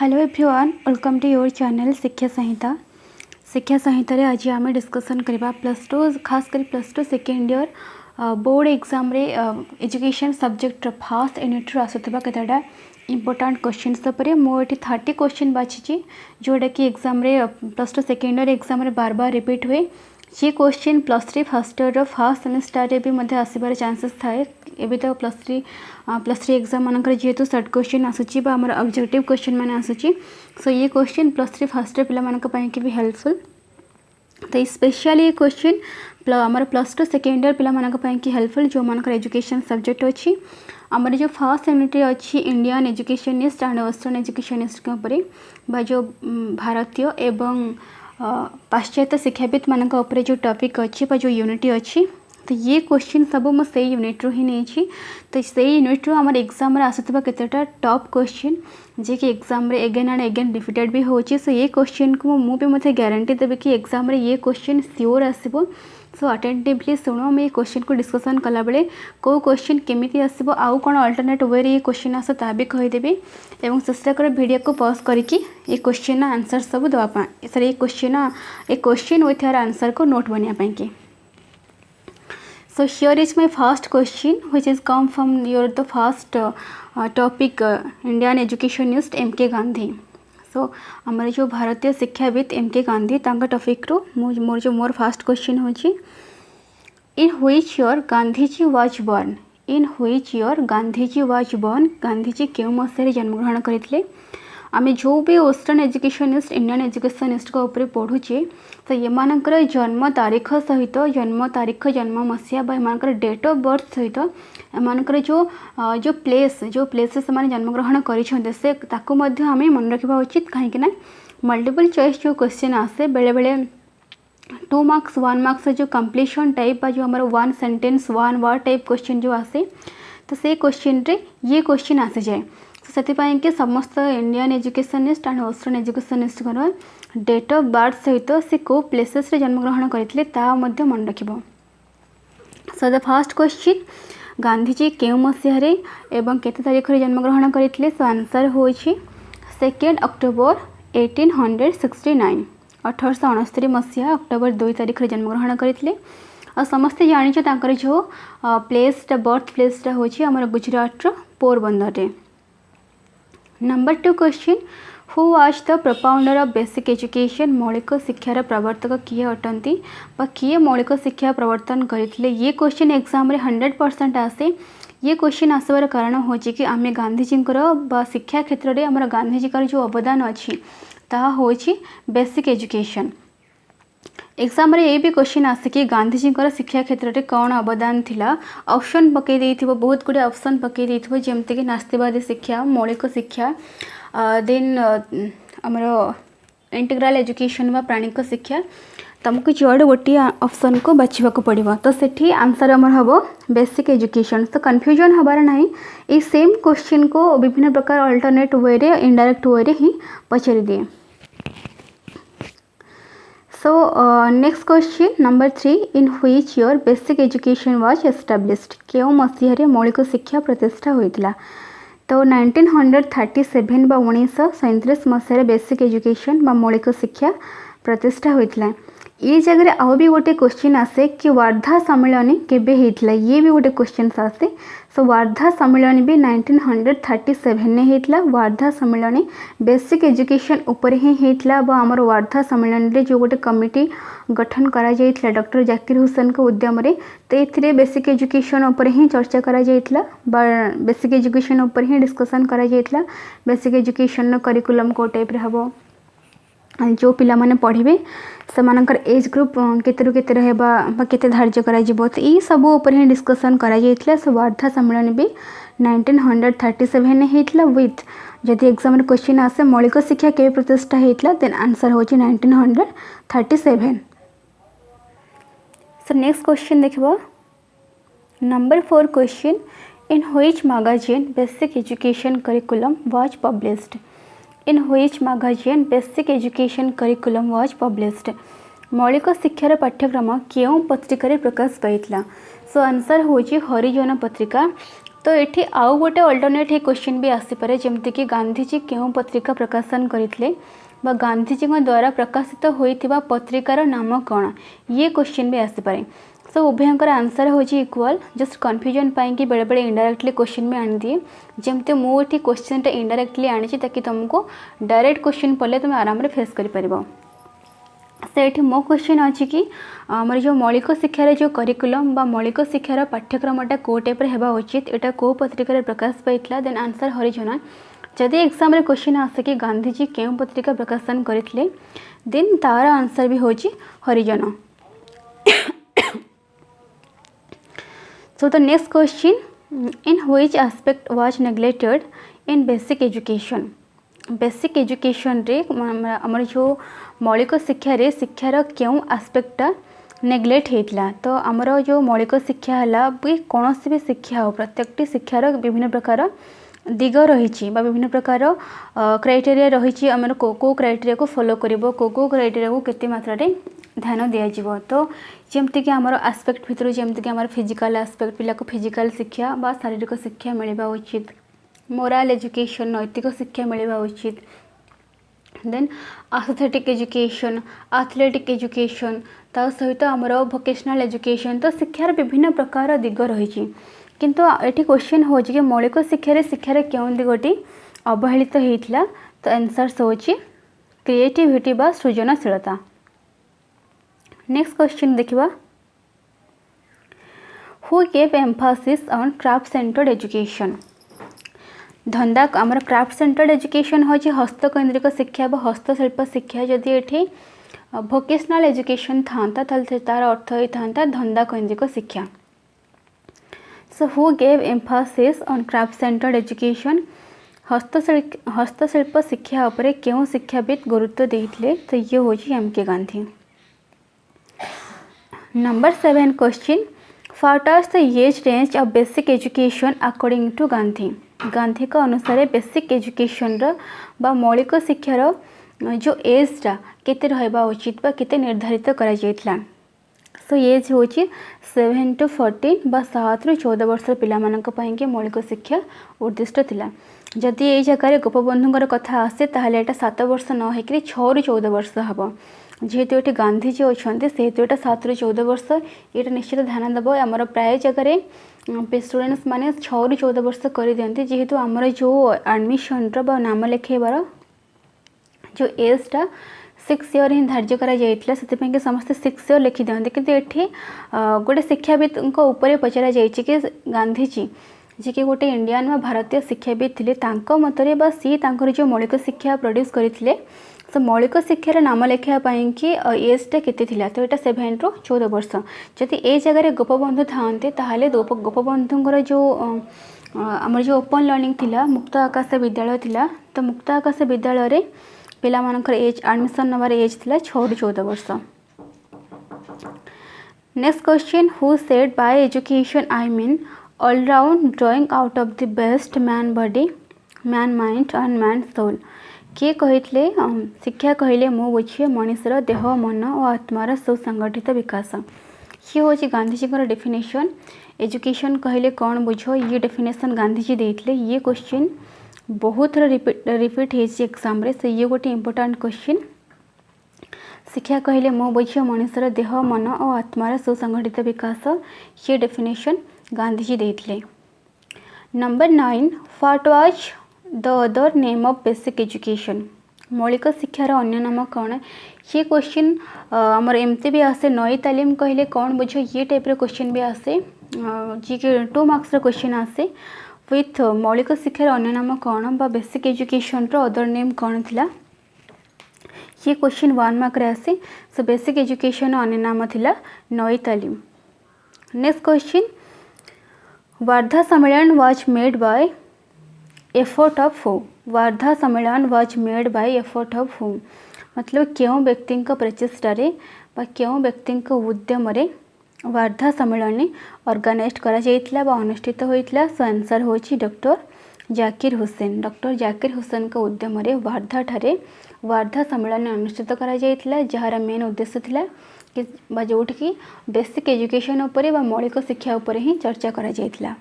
Hello everyone, welcome to your channel Shiksha Sanhita. शिक्षा संहिता रे आज आम डिस्कसन करबा प्लस टू, खास कर plus two second year board exam रे एजुकेशन सब्जेक्ट फर्स्ट यूनिट रो आसुतबा केतडा इंपोर्टेंट क्वेश्चंस पर मोटी 30 क्वेश्चन बाछी जोड़ा कि एग्जाम रे plus two second year exam रे बार बार रिपीट हुए। जी question plus three first year first semester रे भी मध्य आसबार चांसेस थाए। एबे तो प्लस थ्री एग्जाम मानकर जेहेतु शॉर्ट क्वेश्चन आसूची बा हमर ऑब्जेक्टिव क्वेश्चन माने आसूची, सो ये question plus three first year पिला मानक पई के भी हेल्पफुल। तो स्पेशली ये क्वेश्चन आमर प्लस टू सेकेंड ईयर पिला मानक पई के हेल्पफुल जो मानकर एजुकेशन सब्जेक्ट अच्छी। आमर जो फर्स्ट यूनिट अच्छी Indian educationist and western educationist के ऊपर बा जो भारतीय एवं पाश्चात्य शिक्षाविद मानक ऊपर जो टॉपिक अच्छी बा जो यूनिट अच्छी, तो ये क्वेश्चन सब मुझे यूनिट रू ही नहीं। तो से यूनिट रू आम एग्जाम आसुवा केतेटा टॉप क्वेश्चन जे कि एग्जाम रे एगेन एंड एगेन रिपीटेड भी होची। सो ये क्वेश्चन को मुझे मत गारंटी देवी कि एग्जाम रे ये क्वेश्चन सियोर आसो। सो अटेंटिवली शुणु, मैं क्वेश्चन को डिस्कसन कला बेले को क्वेश्चन केमिति आसो आउ कौन अल्टरनेट वे ये क्वेश्चन आस ता भी कहीदेवी और चेष्टा कर वीडियो को पॉज करके ये क्वेश्चन आंसर सब देवाई सर ये क्वेश्चन विथ यार आंसर को नोट बनाया कि। So here is my first question which is come from your the first topic Indian educationist M.K. Gandhi. So हमारे जो भारतीय शिक्षाविद M.K. गांधी तांका टॉपिक रो मोर फर्स्ट क्वेश्चन होची in which year Gandhiji was born. In which year Gandhiji was born, Gandhiji केउ मसीह जन्म ग्रहण करथिले। आमे जो भी वेस्टर्न एजुकेशनिस्ट इंडियन एजुकेशनिस्ट को ऊपर पढ़ुचे तो ये मानकर जन्म तारीख सहित जन्म मसीहा एमानकर डेट ऑफ बर्थ सहित एमानकर जो प्लेसेस से जन्म ग्रहण करछन्ते से ताकू मध्य आमे मन रखिबा उचित। काहे कि ना मल्टीपल चॉइस जो क्वेश्चन आसे बेले बेले 2 मार्क्स 1 मार्क्स जो कंप्लीशन टाइप जो हमारा 1 सेंटेंस 1 वर्ड टाइप क्वेश्चन जो आसे तो से क्वेश्चन रे ये क्वेश्चन आसे जाए। से कि समस्त Indian educationist and western educationist date of birth सहित से को प्लेसेस रे जन्म ग्रहण करथिले ता मध्य मन रखिबो। So the first question Gandhiji केउ मसीह रे एवं केते तारीख रे जन्म ग्रहण करथिले। सो आंसर होछि 2 अक्टोबर 1869 1869 मसीहा अक्टोबर 2 तारीख रे जन्म ग्रहण करथिले। और समस्ते जानिछो तांकर जो प्लेसटा बर्थ प्लेसटा होछि हमर गुजरात रो पोरबंदर रे। Number 2 question who was the propounder of basic education. मौलिक शिक्षार प्रवर्तक किए अटंती बा किए मौलिक शिक्षा प्रवर्तन करथिले। ये क्वेश्चन एग्जाम रे 100% आसे। ये क्वेश्चन आसबार कारण हो कि आम गांधीजी बा शिक्षा क्षेत्र में आम गांधीजी जो अवदान अच्छी ता होछि बेसिक एजुकेशन। एग्जाम रे ये भी क्वेश्चन आसे कि गांधीजी शिक्षा क्षेत्र में कौन अवदान थिला। ऑप्शन पकई देथिबो, बहुत गुड़े ऑप्शन पकई देथिबो जेमते कि नास्तिवादी शिक्षा, मौलिक शिक्षा, देन आमर इंटीग्रल एजुकेशन व प्राणिक शिक्षा। तुमको जोड़ गोटे ऑप्शन को बाछा पड़ो तो सेठी आंसर आमर हम बेसिक एजुकेशन। तो कन्फ्यूजन हबार ना, ये सेम क्वेश्चन को विभिन्न प्रकार अल्टरनेट वे रे इनडायरेक्ट वे रे ही पचारि दिए। So next question number 3 in which year basic education was established। केउ मसीह रे मौलिक शिक्षा प्रतिष्ठा होइतिला। तो 1937 बा 1937 मसीह बेसिक एजुकेशन बा मौलिक शिक्षा प्रतिष्ठा होइतिला। ये जगह आउ भी गोटे क्वेश्चन आसे कि वार्धा सम्मेलन केबे हेतिला, ये भी गोटे क्वेश्चन आसे। सो वार्धा सम्मेलन भी 1937 ने हेतिला। वार्धा सम्मेलन बेसिक एजुकेशन ऊपर ही हेतिला बा हमर वार्धा सम्मेलन रे जो गोटे कमिटी गठन करा जाइतिला डॉक्टर जाकिर हुसैन को उद्यम रे, तो एथिरे बेसिक एजुकेशन ऊपर ही चर्चा करा जाइतिला बा बेसिक एजुकेशन ऊपर ही डिस्कशन करा जाइतिला। बेसिक एजुकेशन करिकुलम को टाइप रे हबो, जो पिला माने पढ़िबे सेमानकर एज ग्रुप केते रु केते रहबा केते धार्य करा जिवो, तो ई सब ऊपर ही डिस्कशन करा जाइतिला। सो वार्धा सम्मेलन भी 1937 ने हेतिला विथ जदि एग्जाम रे क्वेश्चन आसे मौलिक शिक्षा केबे प्रतिष्ठा हेतिला देन आंसर होची 1937। सो नेक्स्ट क्वेश्चन देखबो number 4 question in which magazine basic education curriculum was published. In which magazine basic education curriculum was published. मौलिक शिक्षार पाठ्यक्रम केउ पत्रिका प्रकाश पाइथिला। सो आंसर होची हरिजन पत्रिका। तो ये आउ गोटे अल्टरनेट क्वेश्चन भी आसीपे जमती कि गांधीजी क्यों पत्रिका प्रकाशन करते गांधीजी द्वारा प्रकाशित होता पत्रिकार नाम कौन ये क्वेश्चन भी आसीपे। सो उभयंकर आंसर हो इक्वल जस्ट कन्फ्यूजन पाई बेले बेले इनडायरेक्टली क्वेश्चन भी आनी दिए जमती मुझे क्वेश्चन इनडायरेक्टली आनी ताकि तुमको डायरेक्ट क्वेश्चन पड़े तुम आराम फेस कर से ये मो क्वेश्चन अच्छी कि आमर जो मौलिक शिक्षार जो करिकुलम बा मौलिक शिक्षार पाठ्यक्रमटा कौ टाइप होगा उचित यहाँ कौ पत्रिकार प्रकाश पाई देन आंसर हरिजन। जदि एग्जाम रे क्वेश्चन आसे कि गांधीजी क्यों पत्रिका प्रकाशन करते देन तार आंसर भी हो हरिजन। So the next question, in which aspect was neglected in basic education? Basic education रे आमर जो मौलिक शिक्षा रे शिक्षार क्यों आस्पेक्टा नेग्लेक्ट होता तो आमर जो मौलिक शिक्षा है भी कौन भी शिक्षा हो प्रत्येकटी शिक्षार विभिन्न प्रकार दिग रही विभिन्न प्रकार क्राइटेरिया रही आमर को क्राइटेरिया को फॉलो करिवो को क्राइटेरिया को केते मात्रा रे ध्यान दिया तो जमती कि आमर आस्पेक्ट भितर जमती कि आमर फिजिकल आस्पेक्ट पिला को फिजिकल शिक्षा बा शारीरिक शिक्षा मिलवा उचित मोराल एजुकेशन नैतिक शिक्षा मिलवा उचित then aesthetic education athletic education ता सहित आमर वोकेशनल एजुकेशन तो शिक्षार विभिन्न प्रकार दिग रही किंतु ये क्वेश्चन हो कि मौलिक शिक्षार क्यों दिगटी अवहेलित होता तो आंसर हो क्रिएटिविटी बा सृजनशीलता। नेक्स्ट क्वेश्चन देखिबा who gave Mphasis on craft centred education धंदा आमर क्राफ्ट सेंटर्ड एजुकेशन हो हस्तकेन्द्रिक शिक्षा व हस्तशिल्प शिक्षा जदि ये वोकेशनल एजुकेशन था तार अर्थ होता धंदा केन्द्रिक शिक्षा। So who gave Mphasis on craft centred education हस्तशिल्प शिक्षा उपरे क्यों शिक्षाविद गुरुत्व देते तो ये हूँ M K. Gandhi. Number 7 question what are the age range of basic education according to Gandhi Gandhi का अनुसार बेसिक एजुकेशन बा मौलिक शिक्षार जो एजटा केते रहबा उचित बा केते निर्धारित करा जायतला। सो एज हूँ 7 to 14 बा 7 ରୁ 14 वर्ष पिला मौलिक शिक्षा उद्दिष्ट थिला। जदि ये जगह गोपबंधुंकर कथा आसे ताहले एटा 7 वर्ष न होकि 6 ରୁ 14 वर्ष हम जेहेतु ये गांधीजी अच्छा से ये 7 ରୁ 14 वर्ष ये निश्चित ध्यान देव आमर प्राय जगह स्टूडेंट्स माने 6 ରୁ 14 वर्ष कर दिखती जेहेतु आमर जो एडमिशन नाम लिखेबार जो एजटा 6 ईयर ही धार्य कर समस्ते 6 ईयर लिखि दिखते किंतु ये गोटे शिक्षाविद उपर पचरा जाइए कि गांधीजी जी कि गोटे इंडियन व भारतीय शिक्षाविद थे मतरे बा सी जो मौलिक शिक्षा प्रोड्यूस करते सो मौलिक शिक्षार नाम लिखापी कि एजटा केते थिला तो यहाँ 7 ରୁ 14 वर्ष जदि ए जगह गोपबंधु थाते ताहले गोपबंधुंकर जो आमर जो ओपन लर्निंग थिला मुक्त आकाश विद्यालय थिला तो मुक्त आकाश विद्यालय रे पिला मानकर एज एडमिशन नवार एज थिला 6 ରୁ 14 वर्ष। Next question who said by education I mean all round drawing out of the best man body man mind and man soul किए कहते शिक्षा कहले मो बुझे मनुष्यर देह मन और आत्मार सुसंगठित विकास ये हूँ गांधीजी डेफिनेशन। एजुकेशन कहले कौन बुझ ये डेफिनेशन गांधीजी देते ये क्वेश्चन बहुत थर रिपीट होती एग्जाम रे से ये गोटे इम्पोर्टाट क्वेश्चन। शिक्षा कहले मो बुझे मनुष्यर देह मन और आत्मार सुसंगठित विकास ये डेफिनेशन गांधीजी देते। Number 9 what was the other name of basic education मौलिक शिक्षार अन्य नाम कौन ये क्वेश्चन आमर एमती भी आसे नई तालीम कहले कौन बुझ ये टाइप क्वेश्चन भी आसे जी के 2 मार्क्स क्वेश्चन आसे विथ मौलिक शिक्षार अन्य नाम कौन बा बेसिक एजुकेशन अदर नेम कौन थिला ये क्वेश्चन 1 मार्क रे आसे। सो बेसिक एजुकेशन अन्य नाम थिला नई तालीम। नेक्स्ट क्वेश्चन वार्धा सम्मेलन was made by effort of who Wardha सम्मेलन was made by effort of who मतलब क्यों व्यक्ति प्रचेष्टार क्यों व्यक्ति उद्यम वार्धा सम्मेलन ऑर्गेनाइज करा अनुष्ठित होता। सो आंसर हो डॉक्टर जाकिर हुसैन का उद्यम वार्धा ठारे वार्धा सम्मेलन अनुष्ठित करा जार मेन उद्देश्य थिला कि जोटि कि बेसिक एजुकेशन उपर मौलिक शिक्षा उपर ही चर्चा करा।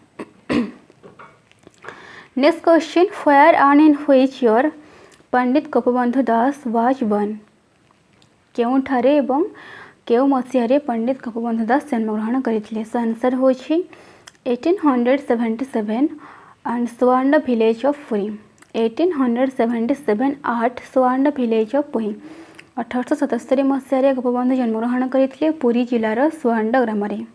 Next question, where and in which year Pandit Gopabandhu Das was born? केउठारे एवं केउ मसीहारे पंडित गोपबंधु दास जन्मग्रहण करथिले? सो आंसर होछि 1877 एंड स्वर्ण विलेज ऑफ पुरी। 1877 आठ स्वर्ण विलेज ऑफ पुरी। 1877 मसीहारे गोपबंधु जन्मग्रहण करथिले पुरी जिलार स्वर्ण ग्राम रे।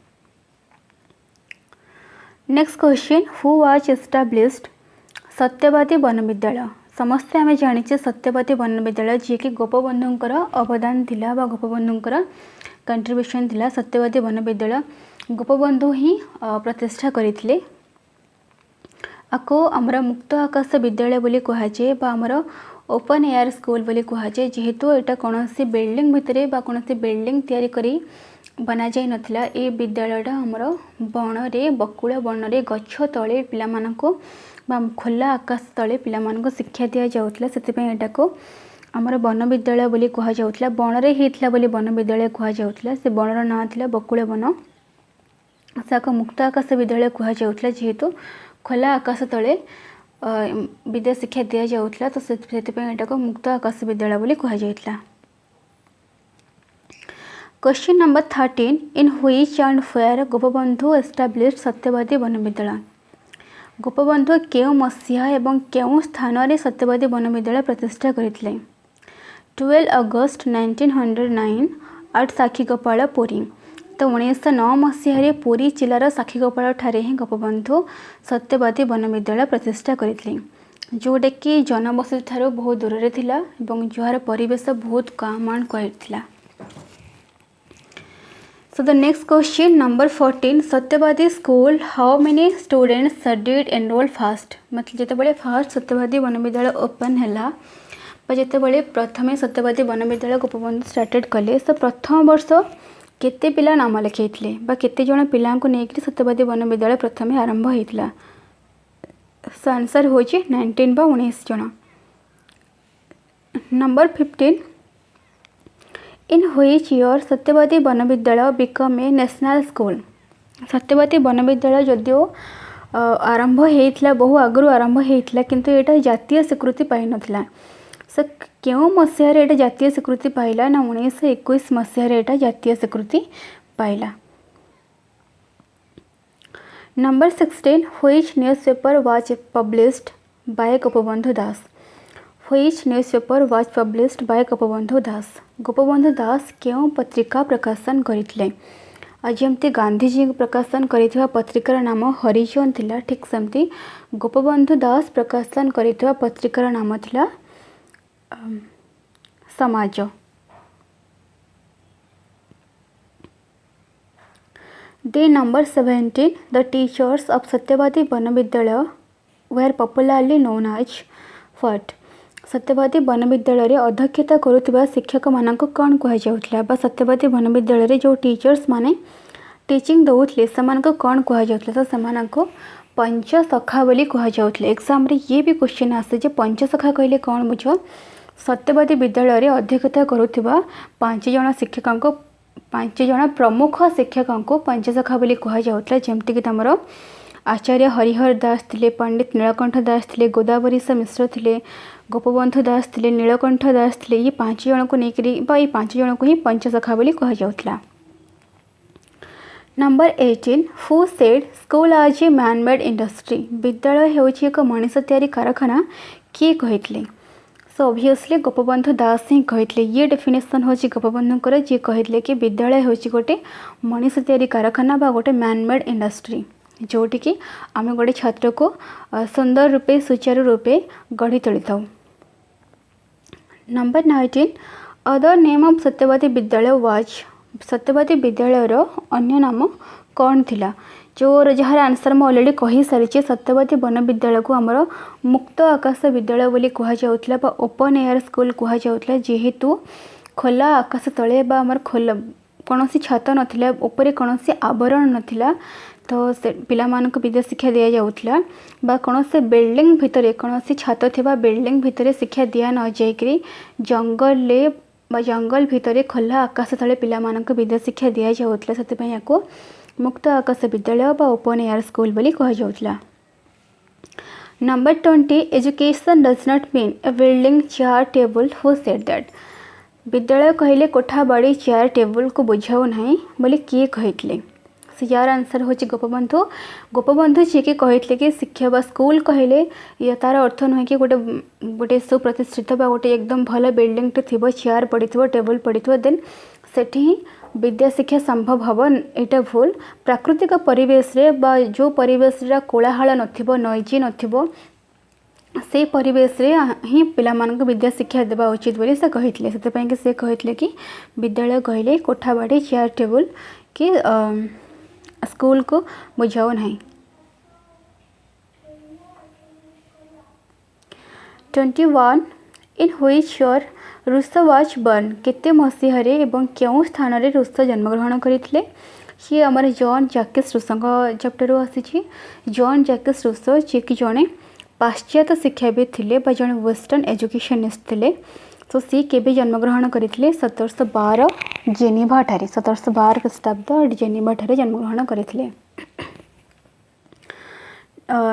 Next question, who was established Satyabadi one विद्यालय? समस्ते आम जाचे सत्यवादी वन विद्यालय जी कि गोपबंधुंकर अवदान थिला बा गोपबंधुंकर कंट्रीब्यूशन थिला। सत्यवादी वन विद्यालय गोपबंधु ही प्रतिष्ठा करथिले। आको आमर मुक्त आकाश विद्यालय बोली कहुए बा आमर ओपन एयर स्कूल बोली कहुए, जेहेतु यहाँ कौन बिल्डिंग भितर बा कौन बिल्डिंग तैयारी करी बना जाई नथिला। ए विद्यालयटा आमर बणरे बकुल बणरे गछ तले पिला मानको बा खोला आकाश तले पिला मानको शिक्षा दिया जाउतला। सेतिपय एटा को आमर वन विद्यालय बोली कहा जाउतला। बणरे हेतला बोली वन विद्यालय कहा जाउतला। से बणर नाम थिला बकुल वन। साको मुक्त आकाश विद्यालय कहा जाउतला, जेहेतु खोला आकाश तले विद्या शिक्षा दिया जाउतला, तो सेतिपय एटा को मुक्त आकाश विद्यालय बोली कहा जाइतला। Question number 13, in which and where Gopabandhu established Satyabadi one विद्यालय? गोपबंधु केउ मसीहा एवं केउ स्थान रे सत्यवादी वन विद्यालय प्रतिष्ठा करथिले? 12 अगस्त 1909 एट साखीगोपाल पुरी। तो 1909 मसीह पुरी जिलार साखीगोपाल ठारे ही गोपबंधु सत्यवादी वन विद्यालय प्रतिष्ठा करथिले, जोटा कि जनबसति ठारो बहुत दूर रे थिला एवं जहार परिवेश बहुत काम एंड क्वाइट थिला। So the next question, number 14, सत्यवादी school how many students did enrol fast? मतलब जिते फास्ट सत्यवादी वन विद्यालय ओपन है जिते प्रथम सत्यवादी वन विद्यालय गोपबंधु स्टार्टेड कले, तो प्रथम वर्ष केते पिला नाम लिखाइले बा केते जण पिला को लेकर सत्यवादी वन विद्यालय प्रथम आरंभ होता? सो आंसर हो 19 बा 19 जण। नंबर 15, इन व्हिच ईयर सत्यवादी वन विद्यालय बिकम ए नेशनल स्कूल? सत्यवादी वन विद्यालय जदियो आरंभ होता बहु आगु आरंभ होता, किंतु यहाँ जातीय स्वीकृति पाई नथिला। सो क्यों मसीह यहाँ जातीय स्वीकृति पाइला ना 1921 मसीह यहाँ जातीय स्वीकृति पाइला। Number 16, which newspaper was published by Gopabandhu Das? Which newspaper was published by Gopabandhu Das? Gopabandhu Das क्यों पत्रिका प्रकाशन करथिले? आज जमती गांधीजी प्रकाशन करिथिबा पत्रिकार नाम हरिजन थिला, ठीक सेमती गोपबंधु दास प्रकाशन करिथिबा पत्रिकार नाम थिला समाज। डे number 17, the teachers of Satyabadi one Vidyalaya were popularly known as what? Satyabadi one Vidyalaya रे अध्यक्षता करुवा शिक्षक मानक कौन कह जाउतला बा सत्यवादी वन विद्यालय रे जो टीचर्स माने टीचिंग दउतले समानक कौन कह जाउतला? तो समानक पंचसखा बोली कह जाउतले। एग्जाम रे ये भी क्वेश्चन आसे जे पंचसखा कहले कौन बुझ? सत्यवादी विद्यालय रे अध्यक्षता करुवा 5 जण शिक्षक 5 जण प्रमुख शिक्षक पंचसखा बोली कह जाउतला, जेमति कि तमरो आचार्य हरिहर दास थिले, पंडित नीलकंठ दास थिले, गोदावरीश मिश्र थिले, गोपबंधु दास थिले, नीलकंठ दास थिले। ये 5 जण को लेकरी बा ये 5 जण को ही पंचसखा बोली कह जाउतला। नंबर 18, हु सेड स्कूल आज ए मैन मेड इंडस्ट्री? विद्यालय होची एक मनीष तैयारी कारखाना किए कहितले? सो ऑब्वियसली गोपबंधु दास ही कहितले। ये डेफिनेशन होची गोपबंधुकर जे कहितले कि विद्यालय होची गोटे मनीष तैयारी कारखाना बा गोटे मैन मेड इंडस्ट्री, जोटी कि आम गोटे छात्र को सुंदर रूपे सुचारू रूपे गढ़ी तोली था। नंबर 19, अदर नेम ऑफ सत्यवादी विद्यालय वाज? सत्यवादी विद्यालय अन्य नाम कौन थिला? जो जार आंसर मैं ऑलरेडी कही सारी, सत्यवादी वन विद्यालय को आमर मुक्त आकाश विद्यालय बोली कह जाउतला बा ओपन एयर स्कूल कह जाउतला, जेहेतु खोला आकाश तले बा आमर खोला कौन छात नाला ऊपर कौन आवरण नाला, तो से पिला मानक विद्या शिक्षा दि जाउतला बा कौन से बिल्डिंग भितर कौन छात थिबा बिल्डिंग भितर शिक्षा दिया न जाइकरी जंगल बा जंगल भितर खोला आकाश तले पिला मानक विद्या शिक्षा दि जाउतला। सेतिपय याको मुक्त आकाश विद्यालय बा ओपन एयर स्कूल बोली कह जाउतला। Number 20 education does not mean a building chair table who said that विद्यालय कहले कोठा बाड़ी चेयर टेबल को बुझाऊ ना बोली किए कहते से यार आंसर हूँ गोपबंधु। गोपबंधु जी के कहते कि शिक्षा बा स्कूल कहले या तार अर्थ नुहे कि गोटे गोटे सुप्रतिष्ठित बा गोटे एकदम भल बिल्डिंग थे चेयर पड़ी टेबल पड़ी देन सेठी ही विद्या शिक्षा संभव हम यहाँ भूल प्राकृतिक परिवेश रे बा जो परिवेश कोलाहल नथिबो नॉइजी नथिबो से परिवेश रे ही पिलामानक विद्या शिक्षा देवा उचित बोली से कहते से से कहते कि विद्यालय कहले कोठा बाड़ी चेयर टेबल कि स्कूल को बुझाओ नहीं। 21 in which year Rousseau was born केते मसीह एवं क्यों स्थान रे रूसो जन्मग्रहण करथिले सी आमर जॉन जैकिस रूसो चैप्टर आसी। जॉन जैकिस रूसो जी कि जड़े पाश्चात्य शिक्षाविद थिले बा जड़े वेस्टर्न एजुकेशनिस्ट थिले। तो सी केबे जन्मग्रहण करथिले 1712 जेनेवा ठारे 1712 ख्रीष्टाब्द जेनेवा ठारे जन्मग्रहण करथिले।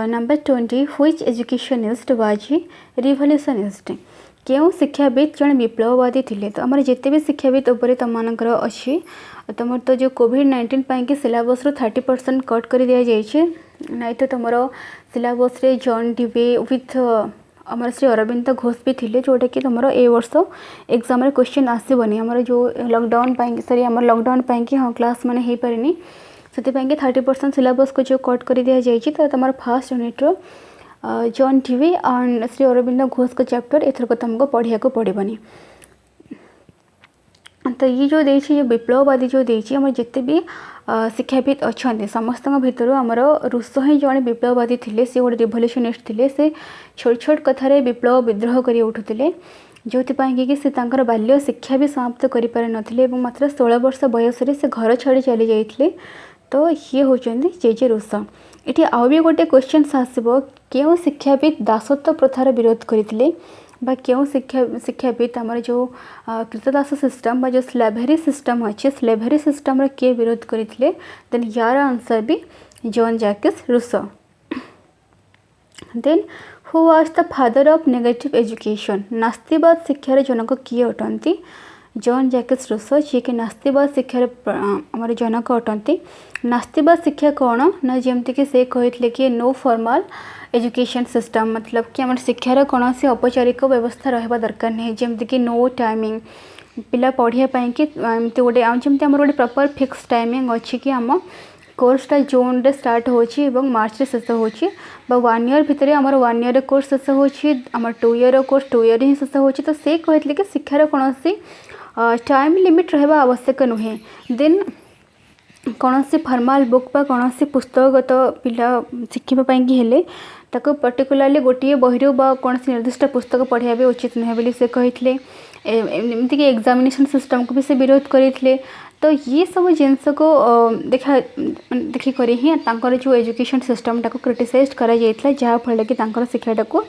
Number 20 which educationist was revolutionist क्यों शिक्षाविद जन विप्लववादी थिले। तो आमर जिते भी शिक्षाविद उपर तुमकर अच्छी तुम तो जो कोविड-19 पाई सिलेबस 30% कट कर दि जाइए नहीं तो तुम सिलेबस रे जॉन डिवे विथ आमर श्री अरविंद घोष भी थिले जोटा कि तुम ए वर्ष एग्जाम रे क्वेश्चन आसबनी आमर जो लॉकडाउन सॉरी आम लॉकडाउन पाई हाँ क्लास माने हो पारे से 30% सिलेबस को जो कट कर दि जाइए तो तुम फर्स्ट यूनिट रो John Dewey and Shri Aurobindo Ghosh को चैप्टर एथर को तुमको पढ़िया को पड़ोनी। तो ये जो देछि जो विप्लववादी जो देछि आम जिते भी शिक्षाविद अच्छा समस्त भितर आमर रूसो ही जड़े विप्लववादी थिले से गोटे रिवोल्यूशनिस्ट थिले से छोट छोट कथार विप्लव विद्रोह कर उठुले जो कि से तांकर बाल्य शिक्षा भी समाप्त करें मात्र 16 वर्ष बयस से घर छाड़ी चली जाते। तो ये होचंदी जे रूसो। ये आउ भी गोटे क्वेश्चन आसब क्यों शिक्षाविद दासत्व प्रथार विरोध करते बा क्यों शिक्षाविद आमर जो कृतदास सिस्टम बा जो स्लेभरी सिस्टम अच्छे स्लेभरी सिस्टम किए विरोध करते देन यार आंसर भी Jean Jacques Rousseau. Then who was the father of negative education नास्तिवाद शिक्षार जनक किए अटंती जॉन जैकिस रूसो जी के नास्तिवाद शिक्षार आमर जनक अटंती। नास्तिवाद शिक्षा कौन ना जमती कि से कहते कि नो फॉर्मल एजुकेशन सिस्टम मतलब कि आम शिक्षार कौन से औपचारिक व्यवस्था रहा दरकार नहीं जमती कि नो टाइमिंग पिला पढ़ाई कि एमती गोटे जमती आम गोटे प्रॉपर फिक्स टाइमिंग अच्छी कि आम कोर्सटा जून रे स्टार्ट होची एवं मार्च रे शेष होची बा 1 ईयर भितर आमर 1 ईयर कोर्स शेष होची आमर 2 ईयर कोर्स 2 ईयर ही शेष होची। तो से कहते कि शिक्षार कौन सी टाइम लिमिट रहा आवश्यक नुहे देन कौन सी फॉर्मल बुक बा कौन सी पुस्तकगत पिला शिखापी हेले ताको पर्टिकुलाली गोटे बही बा कौन सी निर्दिष्ट पुस्तक पढ़ाया भी उचित नुहे बोली से कहते एमती कि एग्जामिनेशन सिस्टम को भी से विरोध करते। तो ये सब जिनस को देखिक ही जो एजुकेशन सिस्टम टाको क्रिटिसाइज करा जायतला जहाँफल कि शिक्षाटा को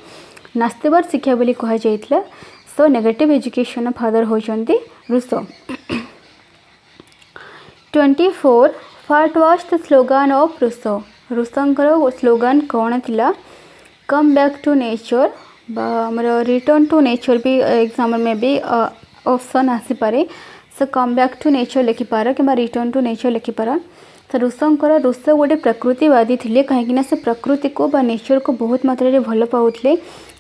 नास्तिवाद शिक्षा बोली कहा जायतला। सो नेगेटिव एजुकेशन फादर होचंती Rousseau. 24 what was the slogan of Rousseau रूसोंकर स्लोगान कौन थिला कम बैक टू नेचर बामर रिटर्न टू नेचर भी एग्जाम में भी ऑप्शन आसी पारे so come back to nature लिखिपार कि रिटर्न टू नेचर लिखिपार। तो रूसोंकर रूसो गोटे प्रकृतिवादी थिले कहीं से प्रकृति को बा नेचर को बहुत मात्रा भल पाउथले।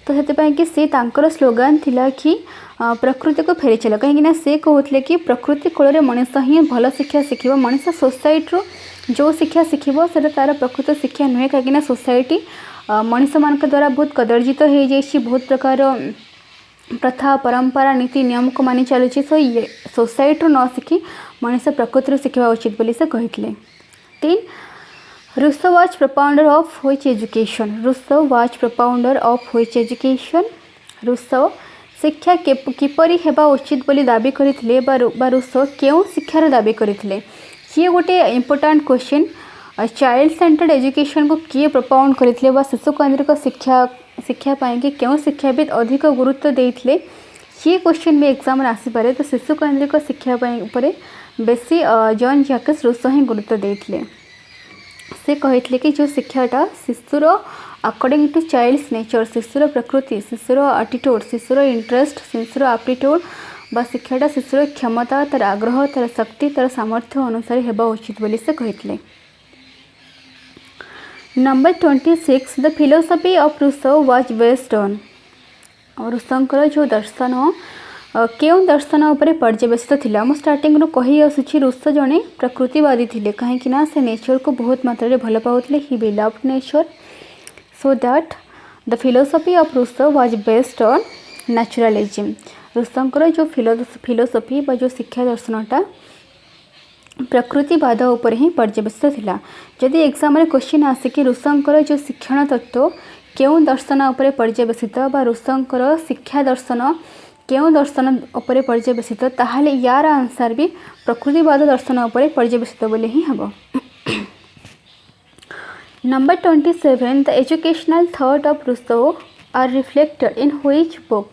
तो से सी तांकर स्लोगान थिला कि प्रकृति को फेरी चल कहीं से कहते कि प्रकृति कोल मनीष ही भल शिक्षा शिख मनीष सोसाइटी जो शिक्षा शिखब से तार प्रकृत शिक्षा नुहे कहीं सोसाइटी मनीष मान द्वारा बहुत कदर्जित हो जाइए बहुत प्रकार प्रथा परंपरा नीति नियम को मानि चलुची। सो ये सोसाइटी न शिखी मनीष प्रकृति शिखा उचित बोली से कहते। 3 Rousseau was propounder of which education Rousseau was propounder of which education Rousseau शिक्षा किपरि हेबा उचित बोली दाबी करथिले बा रूसो क्यों शिक्षार दाबी करथिले। ये गोटे important question child centred education को किए प्रोपाउंड करथिले बा शिशु केन्द्रिक शिक्षा पाई कि क्यों शिक्षाविद अधिक गुरुत्व देइथिले ये क्वेश्चन भी एग्जाम में आसीपारे। तो शिशु केन्द्रिक शिक्षा उपरे बेसी जॉन जैकिस रूसो ही गुरुत्व देइथिले। से कहते कि जो शिक्षाटा शिशुर अकॉर्डिंग टू चाइल्ड्स नेचर, शिशुर प्रकृति, शिशुर एटीट्यूड, शिशुर इंटरेस्ट, शिशुर एप्टीट्यूड बा शिक्षाटा शिशुर क्षमता, तार आग्रह, तार शक्ति, तार सामर्थ्य अनुसार हेबा उचित बोली से कहते। Number 26 the philosophy of Rousseau was based on. रूसोंकर जो दर्शन क्यों दर्शन उपर पर्यवेसित थिला। मु स्टार्टिंग रू कही आसुछि रूसो जने प्रकृतिवादी थिले, कहीं ना से नेचर को बहुत मात्रा भल पाउथिले। He believed nature, so that the philosophy of Rousseau was based on naturalism. रूसोंकर जो फिलोसफी बा जो शिक्षा दर्शनटा प्रकृतिवाद उपर ही पर्यवेसित थिला। जदि एग्जाम रे क्वेश्चन आसे कि रूसोंकर जो शिक्षण तत्व क्यों दर्शन उपर पर्यवेसित बा रूसोंकर शिक्षा दर्शन क्यों दर्शन उपर पर्यवेसित, ताहले यार आंसर भी प्रकृतिवाद दर्शन उपर पर्यवेसित बोले ही हबो। Number 27 the educational thought of Rousseau are reflected in which book.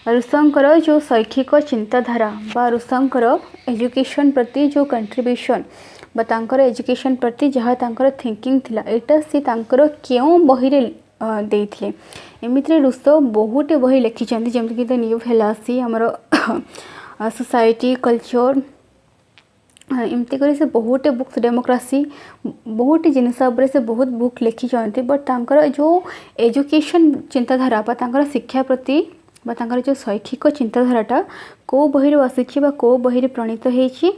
रूसोंकर जो शैक्षिक चिंताधारा बा रूसोंकर एजुकेशन प्रति जो कंट्रीब्यूशन बा तांकर एजुकेशन प्रति जहाँ तांकर थिंकिंग थिला, एटा से तांकर क्यों बही रे देइथिले। एमित्रे रूसो बहुत बही लिखिछन्ति, जेमति कि द न्यू फेलासी हमरो सोसाइटी कल्चर, एमती करी से बहुत बुक्स, डेमोक्रेसी बहुत जिनस से बहुत बुक लिखिछन्ति। बट तांकर जो एजुकेशन चिंताधारा बा तांकर शिक्षा प्रति बा तांकर जो शैक्षिक चिंताधाराटा को बही आसी बा को बही प्रणीत होइछि।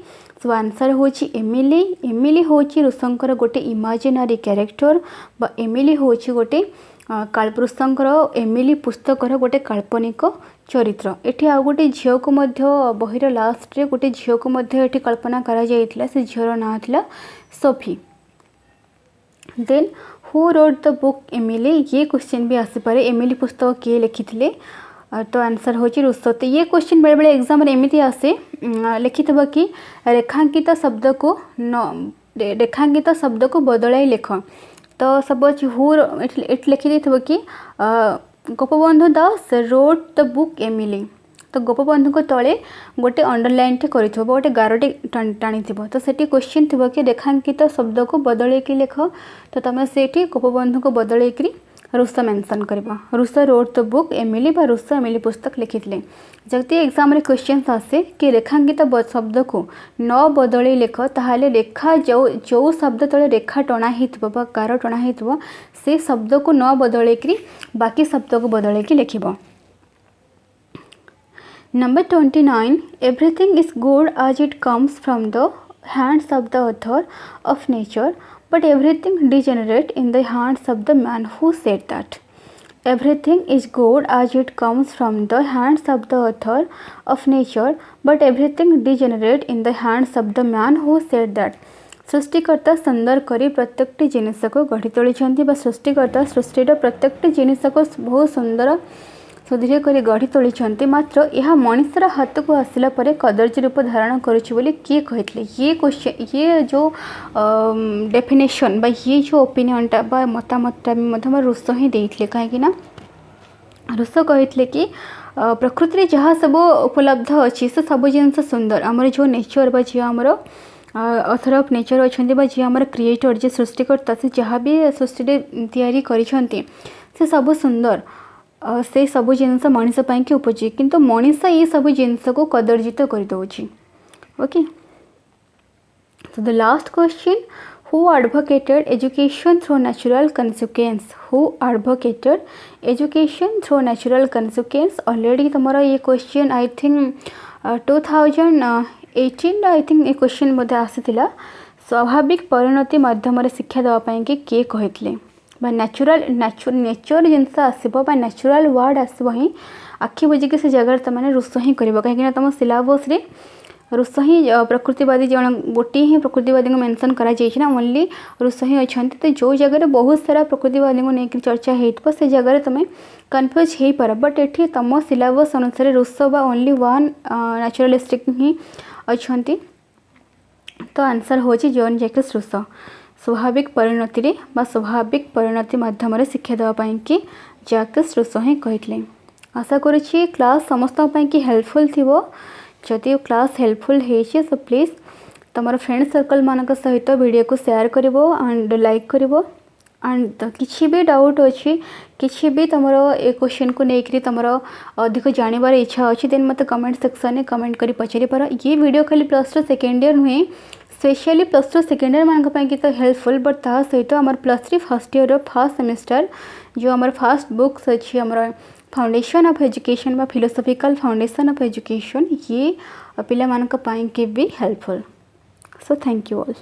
सो आंसर होछि एमिली। एमिली होछि रूसोंकर गोटे इमेजिनरी कैरेक्टर बा एमिली होछि गोटे रूसोंकर एमिली पुस्तकर गोटे काल्पनिक चरित्र। एठी आ गोटे झील को मध्य बहीर लास्ट रे गोटे झील को मध्य एठी कल्पना करा जायतिला, से झील नाम थिला Sophie. Then who wrote the book Emile, ये क्वेश्चन भी आसी पारे, एमिली पुस्तक किए लिखिथिले, तो आंसर होची रूसो। तो ये क्वेश्चन बेले बेले एग्जाम रे एमिति आसे लिखिथबा कि रेखांकित शब्द को रेखांकित शब्द को बदलाई लेख। तो सब हु एट लिखि देथबो कि गोपबंधु दास रोड द बुक एमिली। तो गोपबंधु को तले गोटे अंडरलाइन टे करिथबो, गोटे गारटे टाणीथबो। तो सेठी क्वेश्चन थिबो कि रेखांकित शब्द को बदलाई कि लेख। तो तमे सेठी गोपबंधु को बदलाई कि रूसो मेंशन करबा। Rousseau wrote the book Emile बा रूसो एमिली पुस्तक लिखिथिले। जदि एग्जाम रे क्वेश्चन आसे कि रेखांकित शब्द को न बदलाई लेख, ताहाले रेखा जो शब्द तले रेखा टणा हितबो बा गार टणा हितबो, से शब्द को न बदलाई कि बाकी शब्द को बदलाई कि लिखिबो। Number 29 everything is good as it comes from the hands of the author of nature, but everything degenerate in the hands of the man who said that. Everything is good as it comes from the hands of the author of nature, but everything degenerate in the hands of the man who said that. सृष्टिकर्ता सुंदर करी प्रत्येकटी जिनिस को गढ़ी तोली बा सृष्टिकर्ता सृष्टिर प्रत्येकटी जिनिस को बहुत सुंदर सुदृढ़ कर गढ़ी तोली, मात्र यह मनुष्यर हाथ को आसला परे कदर्य रूप धारण करुछि बोली किए कहते। ये क्वेश्चन ये जो डेफिनेशन बा ये जो ओपिनियनटा बा मतामतटा भी रूसो ही देइथिले। कहीं ना रूसो कहते कि प्रकृति रे जहाँ सब उपलब्ध अच्छी से सब जिनस सुंदर, आमर जो नेचर बा जी आमर ऑथर ऑफ नेचर अच्छा बा जी आमर क्रिएटर जे सृष्टिकर्ता से जहाँ भी सृष्टि तैयारी करिसेंती से सब सुंदर, से सब जिनस मनीष कि उपयोगी, किंतु मनीष ये सब जिनस को कदर्जित कर दउछि। ओके, तो the last question, who advocated education through natural consequence. Who advocated education through natural consequence. Already तुम्हारा ये question I think 2018 I think ये क्वेश्चन बोधे आसीथिला। स्वाभाविक परिणति माध्यम शिक्षा देवाई कि किए कहते बा नेचर जिनस आसब बा नेचुरल वर्ड आसब ही आखि बुझिकी से जगह तुमने रूसो ही कर, कहीं तुम सिलेबस रे रूसो ही प्रकृतिवादी जन गोटे ही प्रकृतिवादी को मेंशन करा ना, ओनली रूसो ही अच्छा। तो जो जगह बहुत सारा प्रकृतिवादी को लेकिन चर्चा हो से जगह तुम्हें कन्फ्यूज हो पार, बट ये तुम सिलेबस अनुसार रूसो बा ओनली वन नेचुरलिस्टिक ही अच्छा। तो आंसर हो जॉन जैकस रूसो। स्वाभाविक परिणति रे बा स्वाभाविक परिणति माध्यम शिक्षा देवाई कि जैकस रूसो ही कहते। आशा करुँची क्लास समस्त कि हेल्पफुल थी। जदि क्लास हेल्पफुल है सो प्लीज तुम फ्रेंड सर्कल मान सहित वीडियो को शेयर करिवो एंड लाइक करिवो एंड किसी भी डाउट अच्छी किसी भी तुम ए क्वेश्चन को लेकर तुम अधिक जानवर इच्छा अच्छी देन मत कमेंट सेक्शन में कमेंट कर पचारि पार। ये वीडियो खाली +2 सेकेंड ईयर नुहे स्पेशली +2 सेकेंड ईयर मानी तो हेल्पफुल बट ता सहित आम +3 फर्स्ट ईयर फर्स्ट सेमेस्टर जो आम फर्स्ट बुक्स अच्छी आम फाउंडेशन ऑफ एजुकेशन बा फिलोसॉफिकल फाउंडेशन ऑफ एजुकेशन ये पिला मानक पाई के भी helpful. So thank you all.